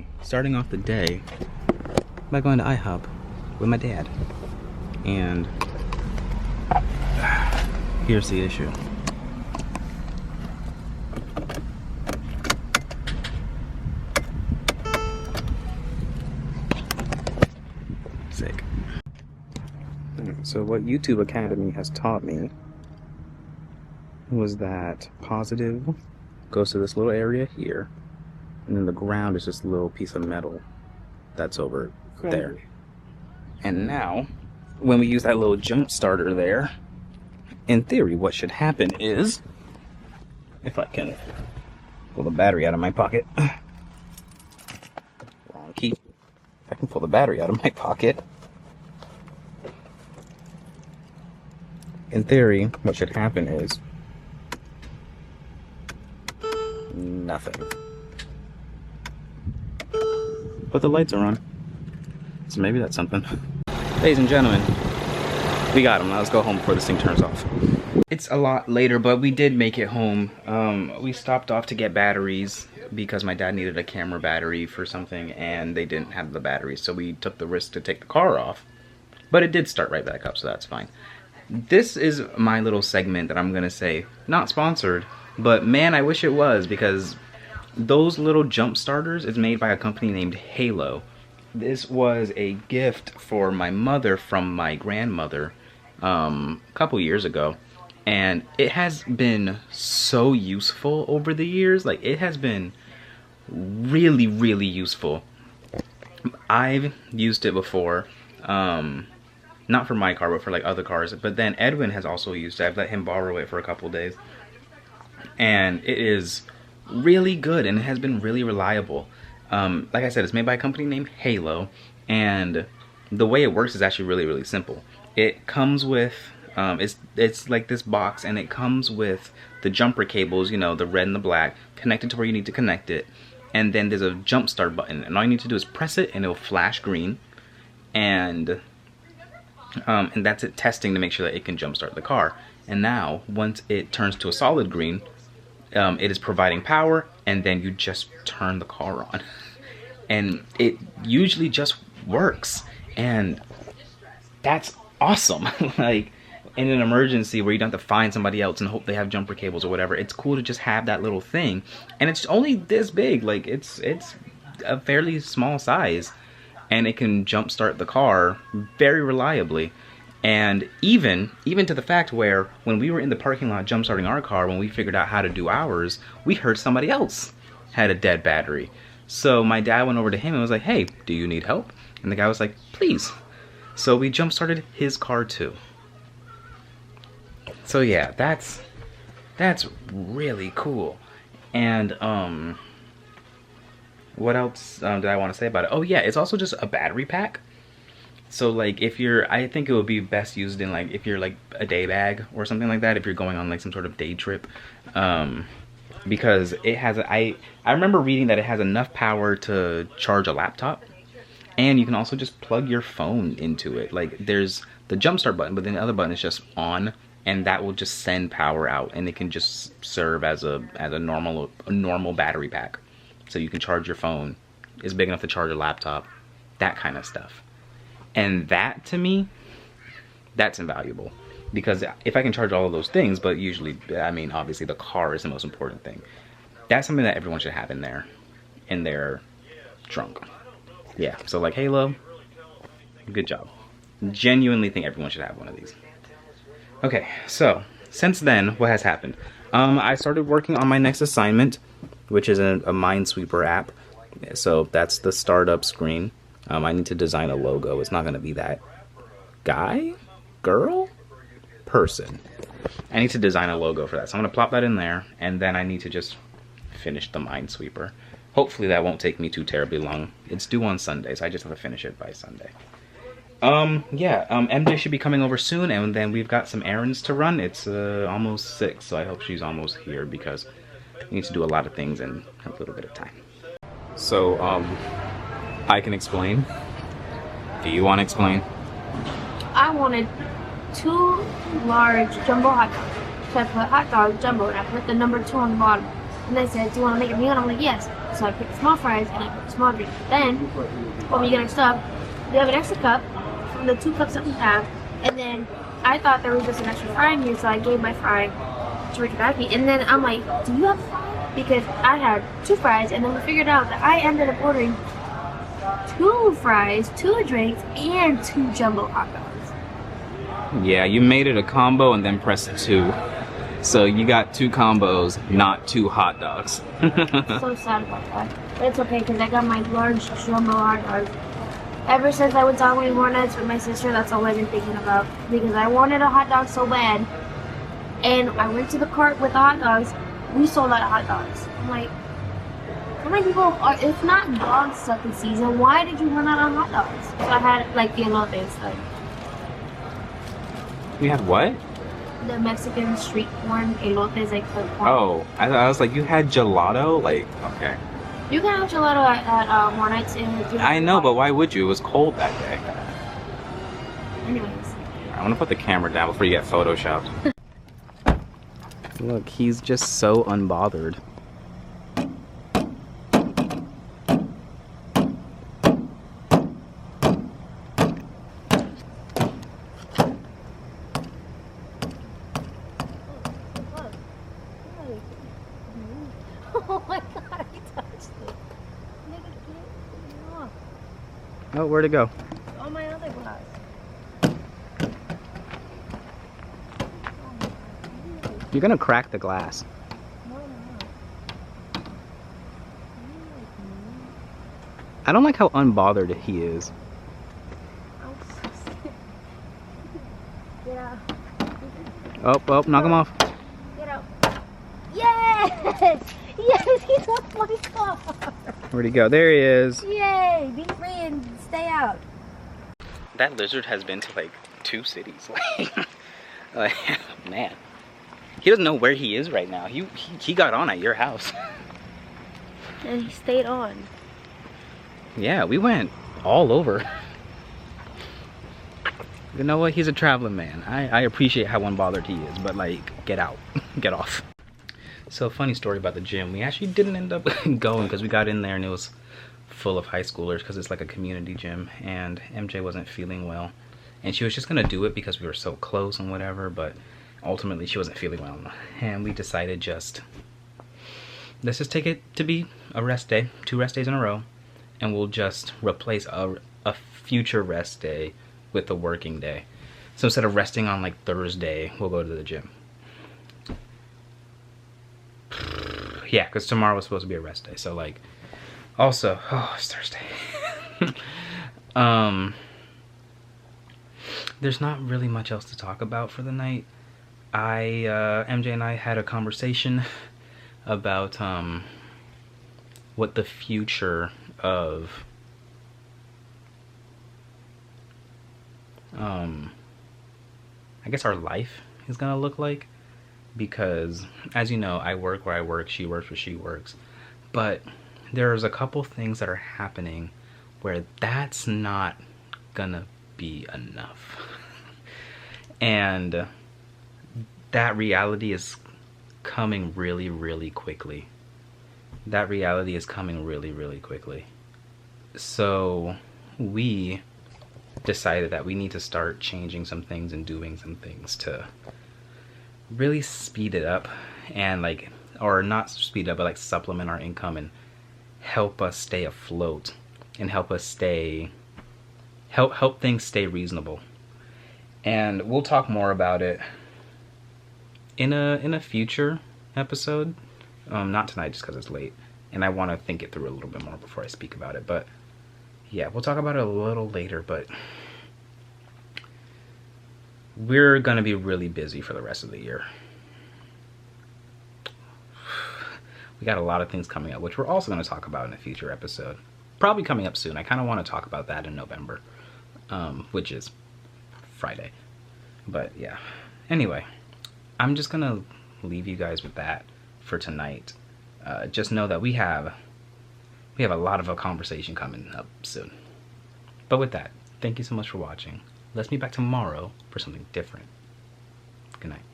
morning, starting off the day by going to IHOP with my dad. And here's the issue. Sick. So what YouTube Academy has taught me was that positive goes to this little area here, and then the ground is just a little piece of metal that's over there. And now, when we use that little jump starter there, in theory, what should happen is, if I can pull the battery out of my pocket, wrong key, I can pull the battery out of my pocket. In theory, what should happen is nothing. But the lights are on, so maybe that's something. Ladies and gentlemen, we got him. Now let's go home before this thing turns off. It's a lot later, but we did make it home. We stopped off to get batteries because my dad needed a camera battery for something and they didn't have the batteries, so we took the risk to take the car off. But it did start right back up, so that's fine. This is my little segment that I'm gonna say, not sponsored, but man, I wish it was, because those little jump starters is made by a company named Halo. This was a gift for my mother from my grandmother a couple years ago, and it has been so useful over the years. Like, it has been really, really useful. I've used it before, not for my car, but for like other cars. But then Edwin has also used it. I've let him borrow it for a couple days. And it is really good, and it has been really reliable. Like I said, it's made by a company named Halo, and the way it works is actually really, really simple. It comes with, it's like this box, and it comes with the jumper cables, you know, the red and the black, connected to where you need to connect it. And then there's a jump start button, and all you need to do is press it, and it'll flash green. And that's it testing to make sure that it can jump start the car. And now, once it turns to a solid green, it is providing power, and then you just turn the car on. And it usually just works, and that's awesome. Like, in an emergency where you don't have to find somebody else and hope they have jumper cables or whatever, it's cool to just have that little thing. And it's only this big, like it's a fairly small size, and it can jump start the car very reliably. And even to the fact where when we were in the parking lot jump starting our car, when we figured out how to do ours, we heard somebody else had a dead battery. So my dad went over to him and was like, "Hey, do you need help?" And the guy was like, "Please." So we jump started his car too. So yeah, that's really cool. And what else did I want to say about it? Oh yeah, it's also just a battery pack. So like, if you're, I think it would be best used in like, if you're like a day bag or something like that, if you're going on like some sort of day trip, because it has, I remember reading that it has enough power to charge a laptop, and you can also just plug your phone into it. Like, there's the jump start button, but then the other button is just on, and that will just send power out, and it can just serve as a normal battery pack. So you can charge your phone, it's big enough to charge a laptop, that kind of stuff. And that, to me, that's invaluable. Because if I can charge all of those things, but usually, I mean, obviously the car is the most important thing. That's something that everyone should have in their trunk. Yeah, so like Halo, good job. Genuinely think everyone should have one of these. Okay, so since then, what has happened? I started working on my next assignment, which is a Minesweeper app. So that's the startup screen. I need to design a logo. It's not going to be that guy, girl, person. I need to design a logo for that. So I'm going to plop that in there, and then I need to just finish the Minesweeper. Hopefully that won't take me too terribly long. It's due on Sunday, so I just have to finish it by Sunday. MJ should be coming over soon, and then we've got some errands to run. It's almost 6, so I hope she's almost here, because we need to do a lot of things in a little bit of time. So, I can explain. Do you want to explain? I wanted 2 large jumbo hot dogs. So I put hot dog jumbo, and I put the number 2 on the bottom. And they said, "Do you want to make a meal?" And I'm like, "Yes." So I picked small fries and I picked small drink. Then, when we get our stuff, we have an extra cup from the 2 cups that we have. And then I thought there was just an extra fry in here, so I gave my fry to Richard Acme. And then I'm like, do you have a fry? Because I had 2 fries, and then we figured out that I ended up ordering 2 fries, 2 drinks, and 2 jumbo hot dogs. Yeah, you made it a combo and then pressed 2. So you got 2 combos, not 2 hot dogs. So sad about that. But it's okay, because I got my large jumbo hot dogs. Ever since I went to Albany Hornets with my sister, that's all I've been thinking about. Because I wanted a hot dog so bad. And I went to the cart with the hot dogs. We sold out of hot dogs. I'm like, how many people are, it's not dog sucking season, why did you run out of hot dogs? So I had like the elotes, like You had what? the Mexican street corn elotes, like the corn. Oh, I was like, you had gelato? Like, okay. You can have gelato at Hornets and I know, but why would you? It was cold that day. Anyways. I want to put the camera down before you get photoshopped. Look, he's just so unbothered. Oh my god, he touched it. Nigga, get it off. Oh, where'd it go? On my other glass. You're gonna crack the glass. I don't like how unbothered he is. Get out. Oh, knock him off. Get out. Yes! Yes, he's off my car. Where'd he go? There he is. Yay! Be free and stay out. That lizard has been to like 2 cities. Like, man. He doesn't know where he is right now. He got on at your house. And he stayed on. Yeah, we went all over. You know what? He's a traveling man. I appreciate how unbothered he is, but like, get out. Get off. So, funny story about the gym. We actually didn't end up going because we got in there and it was full of high schoolers because it's like a community gym, and MJ wasn't feeling well. And she was just gonna do it because we were so close and whatever, but ultimately she wasn't feeling well. And we decided let's just take it to be a rest day, 2 rest days in a row, and we'll just replace a future rest day with a working day. So instead of resting on like Thursday, we'll go to the gym. Yeah, because tomorrow was supposed to be a rest day. So like, also, oh, it's Thursday. There's not really much else to talk about for the night. MJ and I had a conversation about what the future of I guess our life is gonna look like, because as you know, I work where I work, she works where she works, but there's a couple things that are happening where that's not gonna be enough. And that reality is coming really, really quickly. That reality is coming really, really quickly. So we decided that we need to start changing some things and doing some things to really speed it up, and like, or not speed up, but like supplement our income and help us stay afloat and help us help things stay reasonable. And we'll talk more about it in a future episode. Not tonight, just because it's late and I want to think it through a little bit more before I speak about it. But yeah, we'll talk about it a little later. But we're gonna be really busy for the rest of the year. We got a lot of things coming up, which we're also going to talk about in a future episode. Probably coming up soon. I kind of want to talk about that in November, which is Friday. But yeah. Anyway, I'm just going to leave you guys with that for tonight. Just know that we have a lot of a conversation coming up soon. But with that, thank you so much for watching. Let's meet back tomorrow for something different. Good night.